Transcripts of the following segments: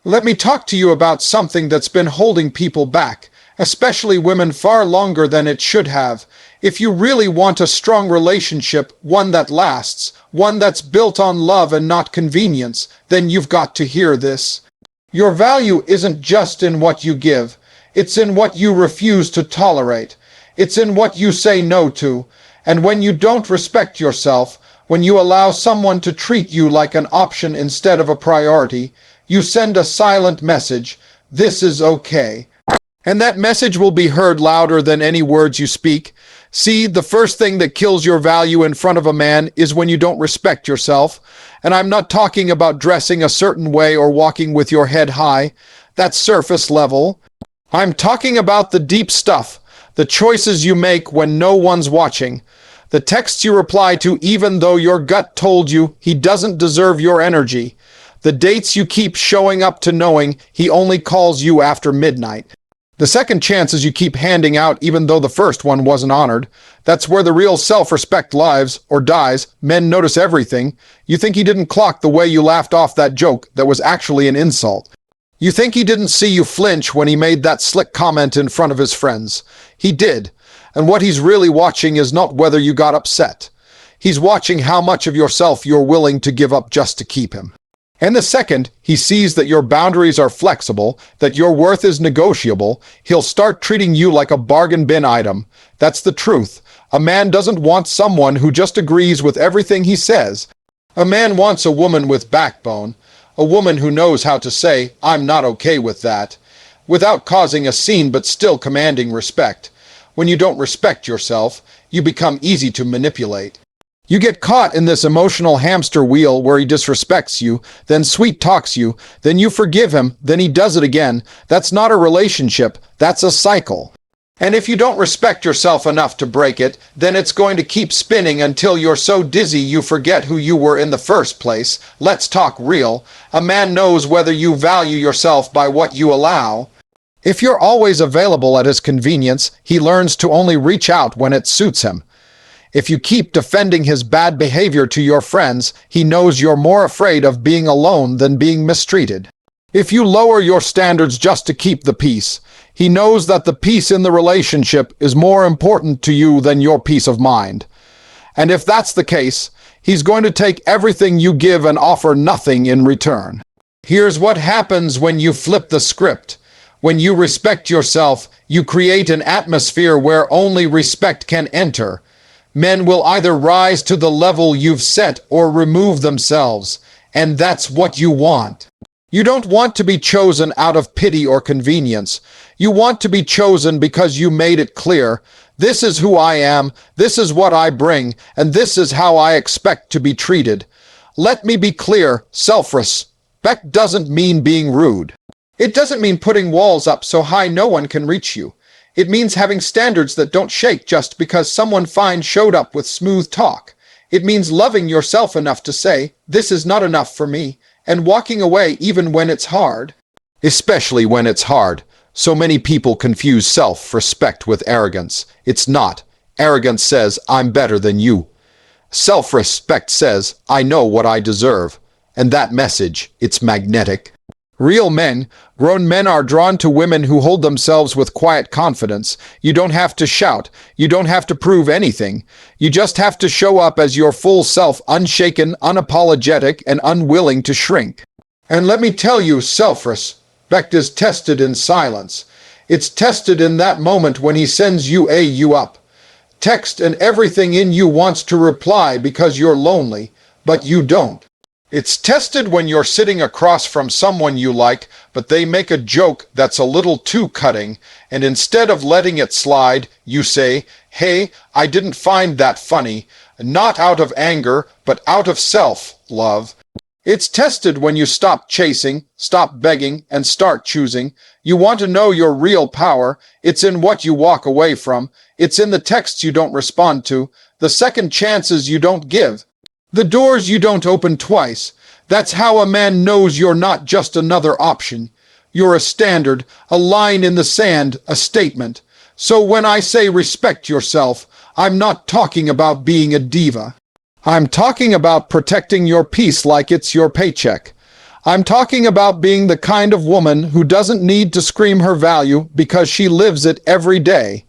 Let me talk to you about something that's been holding people back, especially women, far longer than it should have. If you really want a strong relationship, one that lasts, one that's built on love and not convenience, then you've got to hear this. Your value isn't just in what you give. It's in what you refuse to tolerate. It's in what you say no to. And when you don't respect yourself, when you allow someone to treat you like an option instead of a priority, you send a silent message: this is okay. And that message will be heard louder than any words you speak. See, the first thing that kills your value in front of a man is when you don't respect yourself. And I'm not talking about dressing a certain way or walking with your head high. That's surface level. I'm talking about the deep stuff, the choices you make when no one's watching, the texts you reply to even though your gut told you he doesn't deserve your energy, the dates you keep showing up to knowing he only calls you after midnight, the second chances you keep handing out even though the first one wasn't honored. That's where the real self-respect lives or dies. Men notice everything. You think he didn't clock the way you laughed off that joke that was actually an insult. You think he didn't see you flinch when he made that slick comment in front of his friends. He did. And what he's really watching is not whether you got upset. He's watching how much of yourself you're willing to give up just to keep him. And the second he sees that your boundaries are flexible, that your worth is negotiable, he'll start treating you like a bargain bin item. That's the truth. A man doesn't want someone who just agrees with everything he says. A man wants a woman with backbone, a woman who knows how to say, "I'm not okay with that," without causing a scene but still commanding respect. When you don't respect yourself, you become easy to manipulate. You get caught in this emotional hamster wheel where he disrespects you, then sweet talks you, then you forgive him, then he does it again. That's not a relationship, that's a cycle. And if you don't respect yourself enough to break it, then it's going to keep spinning until you're so dizzy you forget who you were in the first place. Let's talk real. A man knows whether you value yourself by what you allow. If you're always available at his convenience, he learns to only reach out when it suits him. If you keep defending his bad behavior to your friends, he knows you're more afraid of being alone than being mistreated. If you lower your standards just to keep the peace, he knows that the peace in the relationship is more important to you than your peace of mind. And if that's the case, he's going to take everything you give and offer nothing in return. Here's what happens when you flip the script. When you respect yourself, you create an atmosphere where only respect can enter. Men will either rise to the level you've set or remove themselves, and that's what you want. You don't want to be chosen out of pity or convenience. You want to be chosen because you made it clear: this is who I am, this is what I bring, and this is how I expect to be treated. Let me be clear, self-respect doesn't mean being rude. It doesn't mean putting walls up so high no one can reach you. It means having standards that don't shake just because someone fine showed up with smooth talk. It means loving yourself enough to say, "This is not enough for me," and walking away even when it's hard. Especially when it's hard. So many people confuse self-respect with arrogance. It's not. Arrogance says, "I'm better than you." Self-respect says, "I know what I deserve." And that message, it's magnetic. Real men, grown men, are drawn to women who hold themselves with quiet confidence. You don't have to shout. You don't have to prove anything. You just have to show up as your full self, unshaken, unapologetic, and unwilling to shrink. And let me tell you, self-respect is tested in silence. It's tested in that moment when he sends you up. Text and everything in you wants to reply because you're lonely, but you don't. It's tested when you're sitting across from someone you like, but they make a joke that's a little too cutting, and instead of letting it slide, you say, "Hey, I didn't find that funny," not out of anger, but out of self-love. It's tested when you stop chasing, stop begging, and start choosing. You want to know your real power. It's in what you walk away from. It's in the texts you don't respond to, the second chances you don't give, the doors you don't open twice. That's how a man knows you're not just another option. You're a standard, a line in the sand, a statement. So when I say respect yourself, I'm not talking about being a diva. I'm talking about protecting your peace like it's your paycheck. I'm talking about being the kind of woman who doesn't need to scream her value because she lives it every day.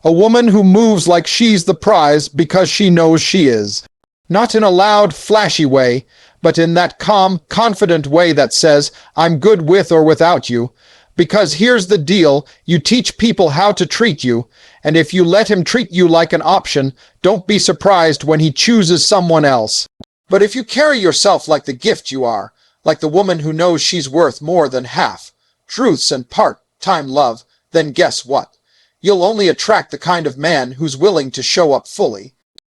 A woman who moves like she's the prize because she knows she is. Not in a loud, flashy way, but in that calm, confident way that says, I'm good with or without you. Because here's the deal, you teach people how to treat you, and if you let him treat you like an option, don't be surprised when he chooses someone else. But if you carry yourself like the gift you are, like the woman who knows she's worth more than half, truths and part-time love, then guess what? You'll only attract the kind of man who's willing to show up fully.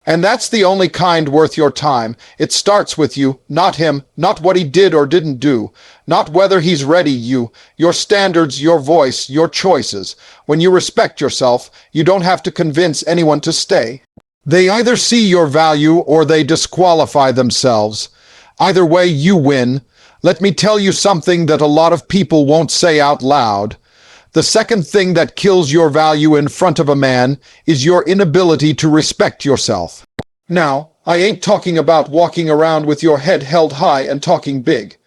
And that's the only kind worth your time. It starts with you, not him, not what he did or didn't do, not whether he's ready you, your standards, your voice, your choices. When you respect yourself, you don't have to convince anyone to stay. They either see your value or they disqualify themselves. Either way, you win. Let me tell you something that a lot of people won't say out loud. The second thing that kills your value in front of a man is your inability to respect yourself. Now, I ain't talking about walking around with your head held high and talking big.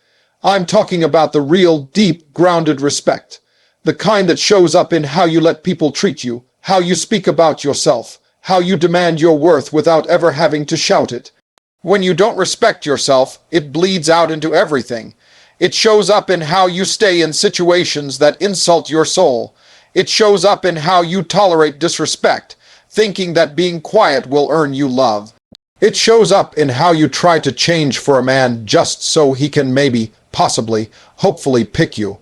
I'm talking about the real, deep, grounded respect. The kind that shows up in how you let people treat you, how you speak about yourself, how you demand your worth without ever having to shout it. When you don't respect yourself, it bleeds out into everything. It shows up in how you stay in situations that insult your soul. It shows up in how you tolerate disrespect, thinking that being quiet will earn you love. It shows up in how you try to change for a man just so he can maybe, possibly, hopefully pick you.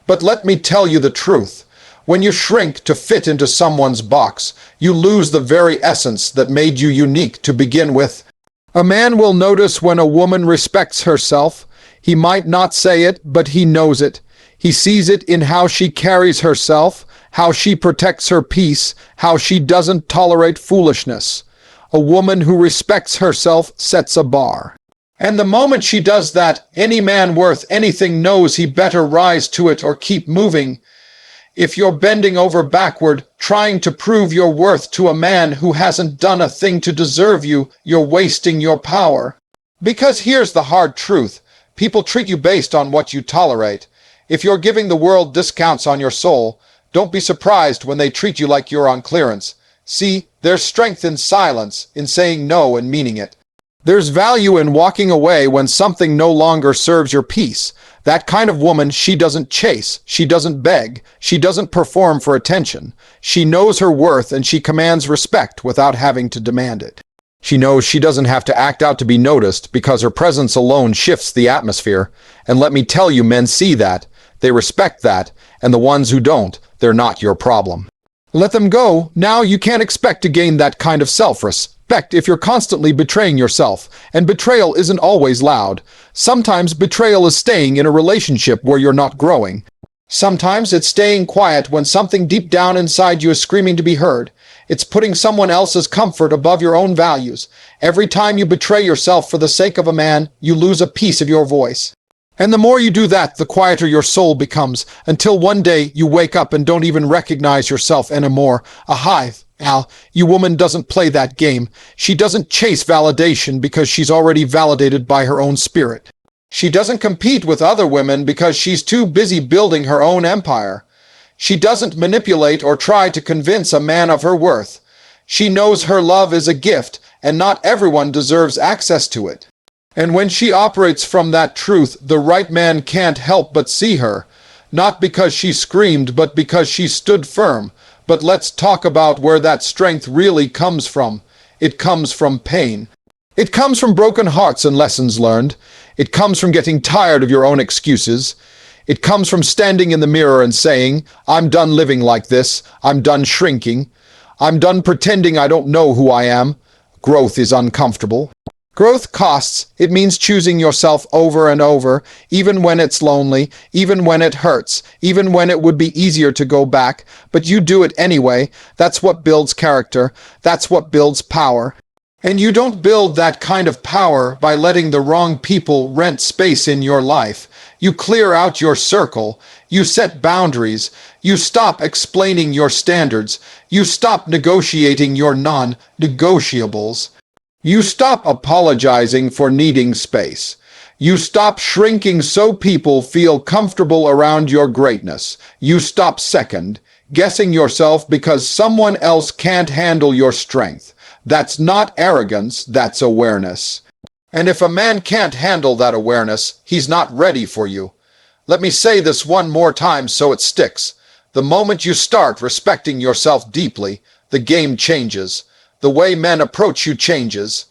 But let me tell you the truth. When you shrink to fit into someone's box, you lose the very essence that made you unique to begin with. A man will notice when a woman respects herself. He might not say it, but he knows it. He sees it in how she carries herself, how she protects her peace, how she doesn't tolerate foolishness. A woman who respects herself sets a bar. And the moment she does that, any man worth anything knows he better rise to it or keep moving. If you're bending over backward, trying to prove your worth to a man who hasn't done a thing to deserve you, you're wasting your power. Because here's the hard truth. People treat you based on what you tolerate. If you're giving the world discounts on your soul, don't be surprised when they treat you like you're on clearance. See, there's strength in silence, in saying no and meaning it. There's value in walking away when something no longer serves your peace. That kind of woman, she doesn't chase, she doesn't beg, she doesn't perform for attention. She knows her worth and she commands respect without having to demand it. She knows she doesn't have to act out to be noticed because her presence alone shifts the atmosphere. And let me tell you, men see that, they respect that, and the ones who don't, they're not your problem. Let them go. Now you can't expect to gain that kind of self-respect if you're constantly betraying yourself, and betrayal isn't always loud. Sometimes betrayal is staying in a relationship where you're not growing. Sometimes it's staying quiet when something deep down inside you is screaming to be heard. It's putting someone else's comfort above your own values. Every time you betray yourself for the sake of a man, you lose a piece of your voice. And the more you do that, the quieter your soul becomes, until one day you wake up and don't even recognize yourself anymore. A hive. Al, you woman doesn't play that game. She doesn't chase validation because she's already validated by her own spirit. She doesn't compete with other women because she's too busy building her own empire. She doesn't manipulate or try to convince a man of her worth. She knows her love is a gift, and not everyone deserves access to it. And when she operates from that truth, the right man can't help but see her. Not because she screamed, but because she stood firm. But let's talk about where that strength really comes from. It comes from pain. It comes from broken hearts and lessons learned. It comes from getting tired of your own excuses. It comes from standing in the mirror and saying, I'm done living like this. I'm done shrinking. I'm done pretending I don't know who I am. Growth is uncomfortable. Growth costs. It means choosing yourself over and over, even when it's lonely, even when it hurts, even when it would be easier to go back, but you do it anyway. That's what builds character. That's what builds power. And you don't build that kind of power by letting the wrong people rent space in your life. You clear out your circle. You set boundaries. You stop explaining your standards. You stop negotiating your non-negotiables. You stop apologizing for needing space. You stop shrinking so people feel comfortable around your greatness. You stop second guessing yourself because someone else can't handle your strength. That's not arrogance, that's awareness. And if a man can't handle that awareness, he's not ready for you. Let me say this one more time so it sticks. The moment you start respecting yourself deeply, the game changes. The way men approach you changes.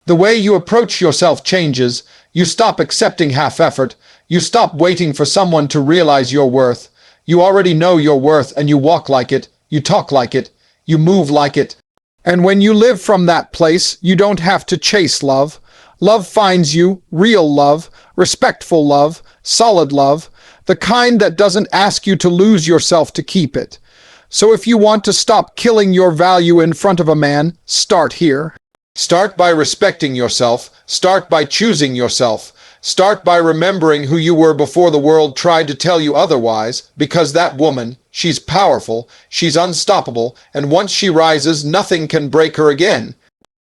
The way you approach yourself changes. You stop accepting half effort. You stop waiting for someone to realize your worth. You already know your worth and you walk like it. You talk like it. You move like it. And when you live from that place, you don't have to chase love. Love finds you, real love, respectful love, solid love, the kind that doesn't ask you to lose yourself to keep it. So if you want to stop killing your value in front of a man, start here. Start by respecting yourself. Start by choosing yourself. Start by remembering who you were before the world tried to tell you otherwise, because that woman, she's powerful, she's unstoppable, and once she rises, nothing can break her again.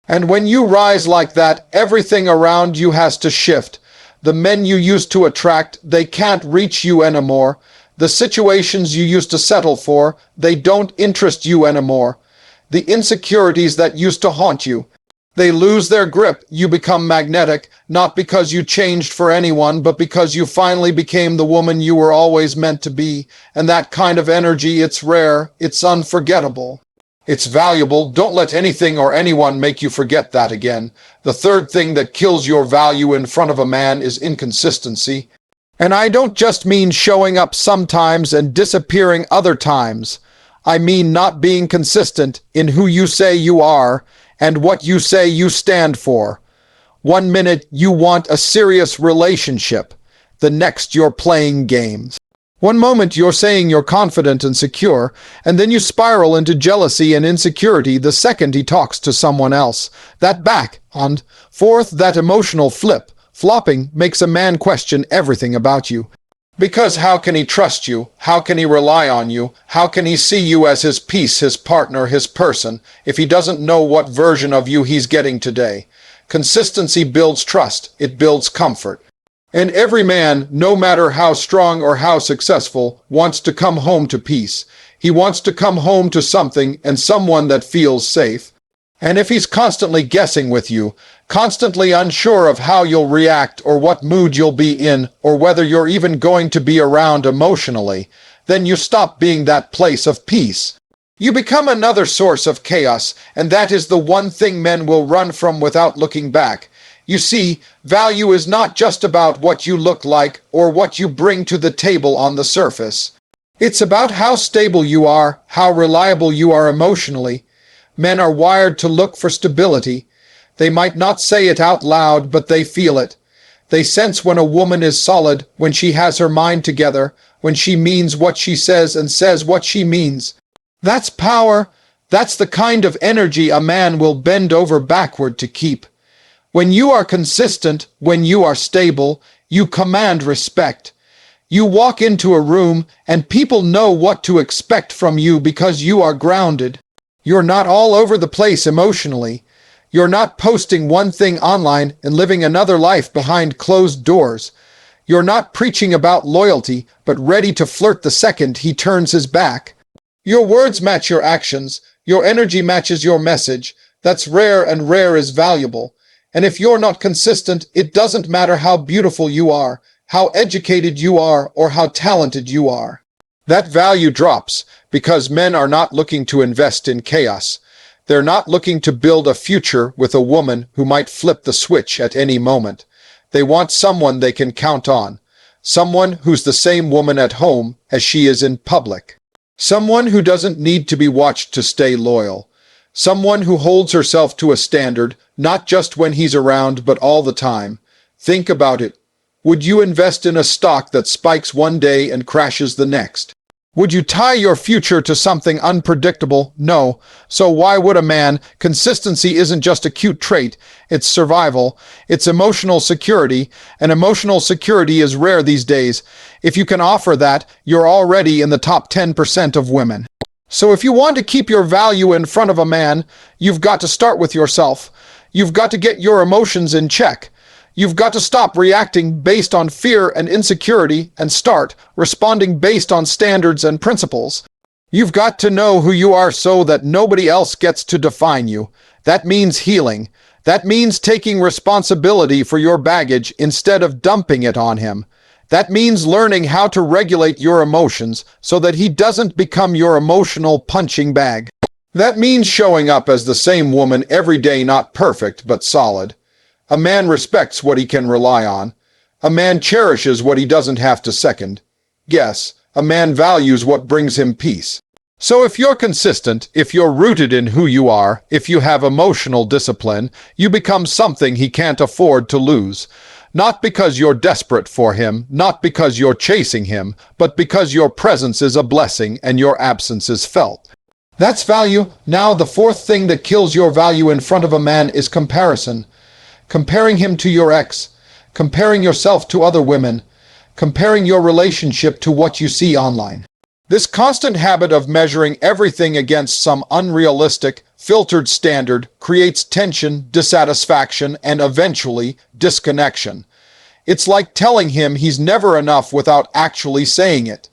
And when you rise like that, everything around you has to shift. The men you used to attract, they can't reach you anymore. The situations you used to settle for, they don't interest you anymore. The insecurities that used to haunt you, they lose their grip. You become magnetic, not because you changed for anyone, but because you finally became the woman you were always meant to be. And that kind of energy, it's rare, it's unforgettable. It's valuable. Don't let anything or anyone make you forget that again. The third thing that kills your value in front of a man is inconsistency. And I don't just mean showing up sometimes and disappearing other times. I mean not being consistent in who you say you are and what you say you stand for. 1 minute you want a serious relationship. The next you're playing games. 1 moment you're saying you're confident and secure, and then you spiral into jealousy and insecurity the second he talks to someone else. That back and forth, that emotional flopping makes a man question everything about you. Because how can he trust you? How can he rely on you? How can he see you as his piece, his partner, his person, if he doesn't know what version of you he's getting today? Consistency builds trust. It builds comfort. And every man, no matter how strong or how successful, wants to come home to peace. He wants to come home to something and someone that feels safe. And if he's constantly guessing with you, constantly unsure of how you'll react or what mood you'll be in or whether you're even going to be around emotionally, then you stop being that place of peace. You become another source of chaos, and that is the one thing men will run from without looking back. You see, value is not just about what you look like or what you bring to the table on the surface. It's about how stable you are, how reliable you are emotionally. Men are wired to look for stability. They might not say it out loud, but they feel it. They sense when a woman is solid, when she has her mind together, when she means what she says and says what she means. That's power. That's the kind of energy a man will bend over backward to keep. When you are consistent, when you are stable, you command respect. You walk into a room and people know what to expect from you because you are grounded. You're not all over the place emotionally. You're not posting one thing online and living another life behind closed doors. You're not preaching about loyalty, but ready to flirt the second he turns his back. Your words match your actions. Your energy matches your message. That's rare, and rare is valuable. And if you're not consistent, it doesn't matter how beautiful you are, how educated you are, or how talented you are. That value drops because men are not looking to invest in chaos. They're not looking to build a future with a woman who might flip the switch at any moment. They want someone they can count on. Someone who's the same woman at home as she is in public. Someone who doesn't need to be watched to stay loyal. Someone who holds herself to a standard, not just when he's around, but all the time. Think about it. Would you invest in a stock that spikes one day and crashes the next? Would you tie your future to something unpredictable? No. So why would a man? Consistency isn't just a cute trait. It's survival. It's emotional security. And emotional security is rare these days. If you can offer that, you're already in the top 10% of women. So if you want to keep your value in front of a man, you've got to start with yourself. You've got to get your emotions in check. You've got to stop reacting based on fear and insecurity and start responding based on standards and principles. You've got to know who you are so that nobody else gets to define you. That means healing. That means taking responsibility for your baggage instead of dumping it on him. That means learning how to regulate your emotions so that he doesn't become your emotional punching bag. That means showing up as the same woman every day, not perfect, but solid. A man respects what he can rely on. A man cherishes what he doesn't have to second. Yes, a man values what brings him peace. So if you're consistent, if you're rooted in who you are, if you have emotional discipline, you become something he can't afford to lose. Not because you're desperate for him, not because you're chasing him, but because your presence is a blessing and your absence is felt. That's value. Now, the fourth thing that kills your value in front of a man is comparison. Comparing him to your ex, comparing yourself to other women, comparing your relationship to what you see online. This constant habit of measuring everything against some unrealistic, filtered standard creates tension, dissatisfaction, and eventually disconnection. It's like telling him he's never enough without actually saying it.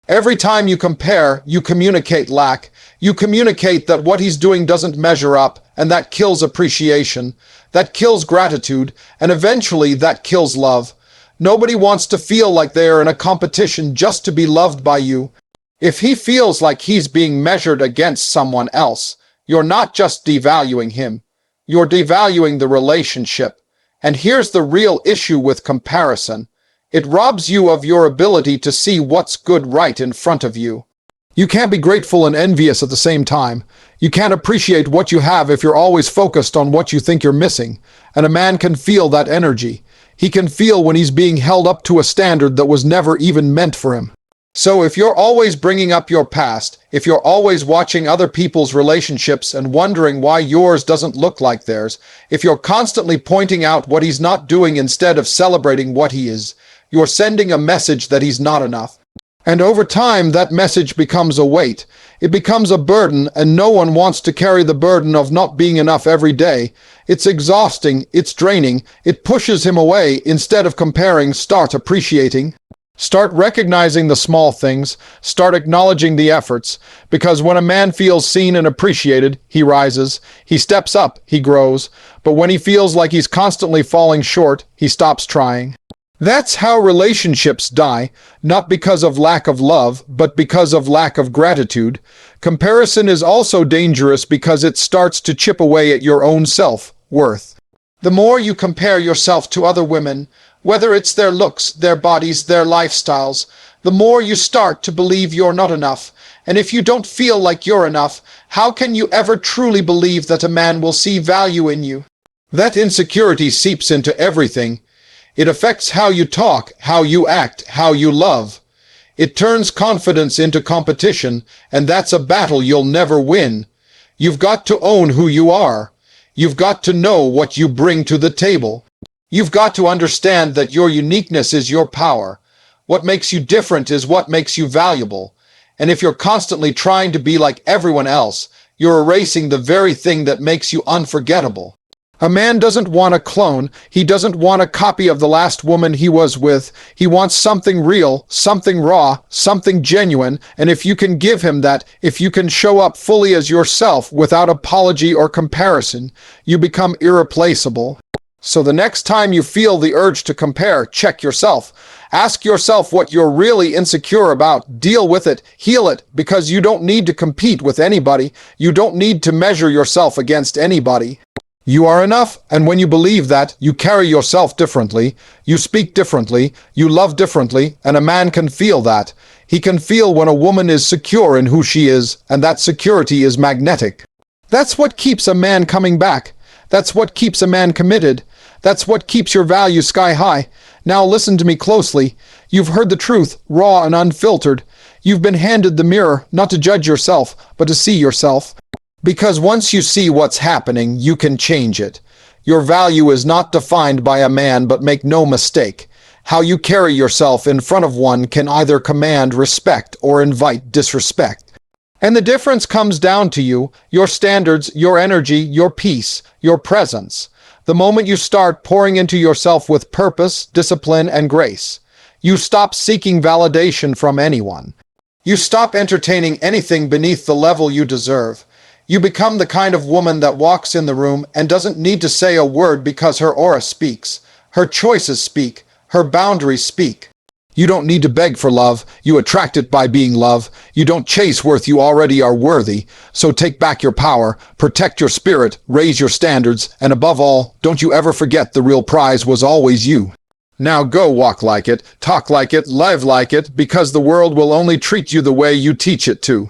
Every time you compare, you communicate lack. You communicate that what he's doing doesn't measure up, and that kills appreciation, that kills gratitude, and eventually that kills love. Nobody wants to feel like they are in a competition just to be loved by you. If he feels like he's being measured against someone else, you're not just devaluing him, you're devaluing the relationship. And here's the real issue with comparison. It robs you of your ability to see what's good right in front of you. You can't be grateful and envious at the same time. You can't appreciate what you have if you're always focused on what you think you're missing. And a man can feel that energy. He can feel when he's being held up to a standard that was never even meant for him. So if you're always bringing up your past, if you're always watching other people's relationships and wondering why yours doesn't look like theirs, if you're constantly pointing out what he's not doing instead of celebrating what he is, you're sending a message that he's not enough. And over time, that message becomes a weight. It becomes a burden, and no one wants to carry the burden of not being enough every day. It's exhausting, it's draining, it pushes him away. Instead of comparing, start appreciating. Start recognizing the small things, start acknowledging the efforts, because when a man feels seen and appreciated, he rises, he steps up, he grows, but when he feels like he's constantly falling short, he stops trying. That's how relationships die, not because of lack of love, but because of lack of gratitude. Comparison is also dangerous because it starts to chip away at your own self-worth. The more you compare yourself to other women, whether it's their looks, their bodies, their lifestyles, the more you start to believe you're not enough. And if you don't feel like you're enough, how can you ever truly believe that a man will see value in you? That insecurity seeps into everything. It affects how you talk, how you act, how you love. It turns confidence into competition, and that's a battle you'll never win. You've got to own who you are. You've got to know what you bring to the table. You've got to understand that your uniqueness is your power. What makes you different is what makes you valuable. And if you're constantly trying to be like everyone else, you're erasing the very thing that makes you unforgettable. A man doesn't want a clone. He doesn't want a copy of the last woman he was with. He wants something real, something raw, something genuine. And if you can give him that, if you can show up fully as yourself without apology or comparison, you become irreplaceable. So the next time you feel the urge to compare, check yourself. Ask yourself what you're really insecure about. Deal with it, heal it, because you don't need to compete with anybody. You don't need to measure yourself against anybody. You are enough, and when you believe that, you carry yourself differently, you speak differently, you love differently, and a man can feel that. He can feel when a woman is secure in who she is, and that security is magnetic. That's what keeps a man coming back. That's what keeps a man committed. That's what keeps your value sky high. Now listen to me closely. You've heard the truth, raw and unfiltered. You've been handed the mirror, not to judge yourself, but to see yourself. Because once you see what's happening, you can change it. Your value is not defined by a man, but make no mistake. How you carry yourself in front of one can either command respect or invite disrespect. And the difference comes down to you, your standards, your energy, your peace, your presence. The moment you start pouring into yourself with purpose, discipline, and grace, you stop seeking validation from anyone. You stop entertaining anything beneath the level you deserve. You become the kind of woman that walks in the room and doesn't need to say a word because her aura speaks. Her choices speak. Her boundaries speak. You don't need to beg for love. You attract it by being love. You don't chase worth. You already are worthy. So take back your power, protect your spirit, raise your standards, and above all, don't you ever forget the real prize was always you. Now go walk like it, talk like it, live like it, because the world will only treat you the way you teach it to.